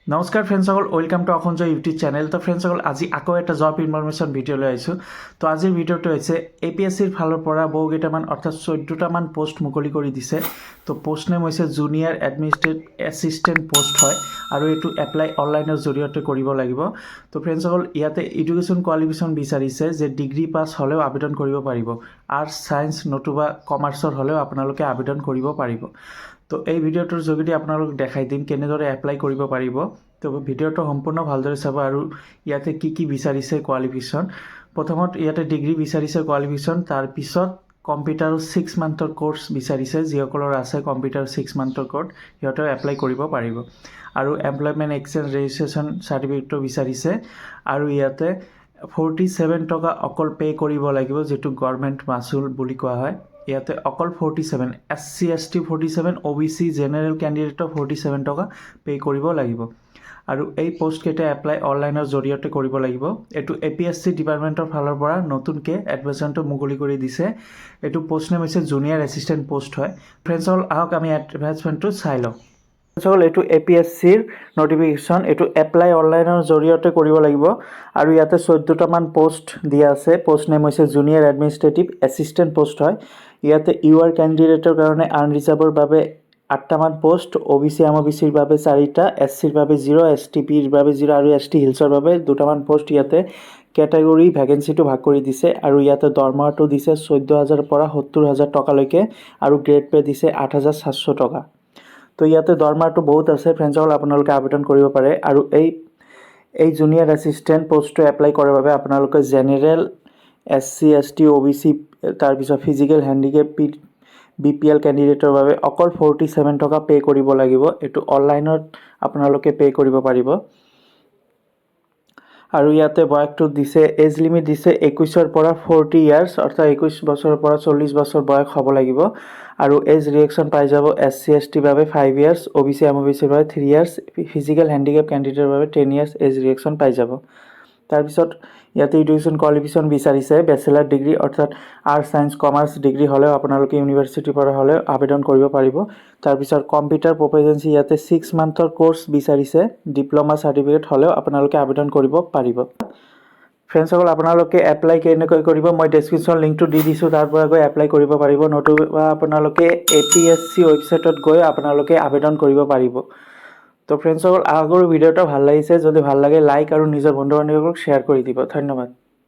নমস্কাৰ ফ্ৰেণ্ডসকল, welcome to অসঞ্জয় YouTube channel. তো ফ্ৰেণ্ডসকল, আজি আকৌ এটা জব ইনফৰমেশ্যন ভিডিঅ' লৈ আহিছোঁ। তো আজিৰ ভিডিঅ'টো হৈছে APSCৰ ফালৰ পৰা বহুকেইটামান অৰ্থাৎ 14টামান পোষ্ট মুকলি কৰি দিছে। তো পোষ্ট নেম হৈছে জুনিয়ৰ এডমিনিষ্ট্ৰেটিভ এছিষ্টেণ্ট পোষ্ট হয় আৰু এইটো এপ্লাই অনলাইনৰ জৰিয়তে কৰিব লাগিব। তো ফ্ৰেণ্ডসকল, ইয়াতে এডুকেশ্যন কোৱালিফিকেশ্যন বিচাৰিছে যে ডিগ্ৰী পাছ হ'লেও আবেদন কৰিব পাৰিব। আৰ্টছ, ছায়েন্স নতুবা কমাৰ্চৰ হ'লেও আপোনালোকে আবেদন কৰিব পাৰিব। তো এই ভিডিঅ'টোৰ যোগেদি আপোনালোক দেখাই দিম কেনেদৰে এপ্লাই কৰিব পাৰিব। তো ভিডিঅ'টো সম্পূৰ্ণ ভালদৰে চাব আৰু ইয়াতে কি বিচাৰিছে কোৱালিফিকেশ্যন। প্ৰথমত ইয়াতে ডিগ্ৰী বিচাৰিছে কোৱালিফিকেশ্যন, তাৰপিছত কম্পিউটাৰ 6 মান্থৰ কোৰ্চ বিচাৰিছে। যিসকলৰ আছে কম্পিউটাৰ 6 মান্থৰ কোৰ্চ সিহঁতেও এপ্লাই কৰিব পাৰিব। আৰু এমপ্লয়মেণ্ট এক্সচেঞ্জ ৰেজিষ্ট্ৰেশ্যন চাৰ্টিফিকেটটো বিচাৰিছে আৰু ইয়াতে 47 টকা অকল পে' কৰিব লাগিব, যিটো গভৰ্ণমেণ্ট মাচুল বুলি কোৱা হয়। ইয়াতে অকল 47, SC ST 47, OBC জেনেৰেল কেণ্ডিডেটৰ 47 টকা পে' কৰিব লাগিব। আৰু এই পোষ্টকেইটা এপ্লাই অনলাইনৰ জৰিয়তে কৰিব লাগিব। এইটো APSC ডিপাৰ্টমেণ্টৰ ফালৰ পৰা নতুনকৈ এডভাৰ্টাইজমেণ্টটো মুকলি কৰি দিছে। এইটো পোষ্ট নেম হৈছে জুনিয়ৰ এছিষ্টেণ্ট পোষ্ট হয়। ফ্ৰেণ্ডসকল, আহক আমি এডভাৰ্টাইজমেণ্টটো চাই লওঁ। ফ্ৰেণ্ডসকল, এইটো APSCৰ নটিফিকেশ্যন। এইটো এপ্লাই অনলাইনৰ জৰিয়তে কৰিব লাগিব আৰু ইয়াতে 14টামান পোষ্ট দিয়া আছে। পোষ্ট নেম হৈছে জুনিয়ৰ এডমিনিষ্ট্ৰেটিভ এছিষ্টেণ্ট পোষ্ট হয়। ইয়াতে UR কেণ্ডিডেটৰ কাৰণে আনৰিজাৰ্ভৰ বাবে 8টামান পোষ্ট, OBC MOBCৰ বাবে 4টা, SCৰ বাবে 0, STPৰ বাবে 0 আৰু ST হিলছৰ বাবে 2টামান পোষ্ট ইয়াতে কেটেগৰী ভেকেঞ্চিটো ভাগ কৰি দিছে। আৰু ইয়াতে দৰমহাটো দিছে 14,000 পৰা 70,000 টকালৈকে আৰু গ্ৰেড পে দিছে 8,700 টকা। তো ইয়াতে দৰমহাটো বহুত আছে ফ্ৰেণ্ডসকল, আপোনালোকে আবেদন কৰিব পাৰে। আৰু এই জুনিয়ৰ এছিষ্টেণ্ট পোষ্টটো এপ্লাই কৰাৰ বাবে আপোনালোকে জেনেৰেল, SC ST OBC, তাৰপিছত ফিজিকেল হেণ্ডিকেপ, BPL কেণ্ডিডেটৰ বাবে অকল 47 টকা পে' কৰিব লাগিব। এইটো অনলাইনত আপোনালোকে পে' কৰিব পাৰিব। আৰু ইয়াতে বয়সটো দিছে, এজ লিমিট দিছে 21ৰ পৰা 40 ইয়াৰ্ছ, অৰ্থাৎ 21 বছৰৰ পৰা 40 বছৰ বয়স হ'ব লাগিব। আৰু এজ ৰিয়েকশ্যন পাই যাব SC ST বাবে 5 ইয়াৰ্ছ, OBC MOBCৰ বাবে 3 ইয়াৰ্ছ, ফিজিকেল হেণ্ডিকেপ কেণ্ডিডেটৰ বাবে 10 ইয়াৰ্ছ এজ ৰিয়েকশ্যন পাই যাব। তাৰপিছত ইয়াতে এডুকেশ্যন কোৱালিফিকেশ্যন বিচাৰিছে বেচেলাৰ ডিগ্ৰী, অৰ্থাৎ আৰ্টছ, ছায়েন্স, কমাৰ্চ ডিগ্ৰী হ'লেও আপোনালোকে ইউনিভাৰ্চিটিৰ পৰা হ'লেও আবেদন কৰিব পাৰিব। তাৰপিছত কম্পিউটাৰ প্ৰফিচিয়েঞ্চি ইয়াতে 6 মান্থৰ কোৰ্চ বিচাৰিছে। ডিপ্ল'মা চাৰ্টিফিকেট হ'লেও আপোনালোকে আবেদন কৰিব পাৰিব। ফ্ৰেণ্ডসকল, আপোনালোকে এপ্লাই কেনেকৈ কৰিব মই ডেছক্ৰিপশ্যন লিংকটো দি দিছোঁ, তাৰ পৰা গৈ এপ্লাই কৰিব পাৰিব। নতুবা আপোনালোকে APSC ৱেবছাইটত গৈ আপোনালোকে আবেদন কৰিব পাৰিব। তো ফ্ৰেণ্ডসকল, আগৰ ভিডিঅ'টো ভাল লাগিছে, যদি ভাল লাগে লাইক আৰু নিজৰ বন্ধু বান্ধৱীসকলক শ্বেয়াৰ কৰি দিব। ধন্যবাদ।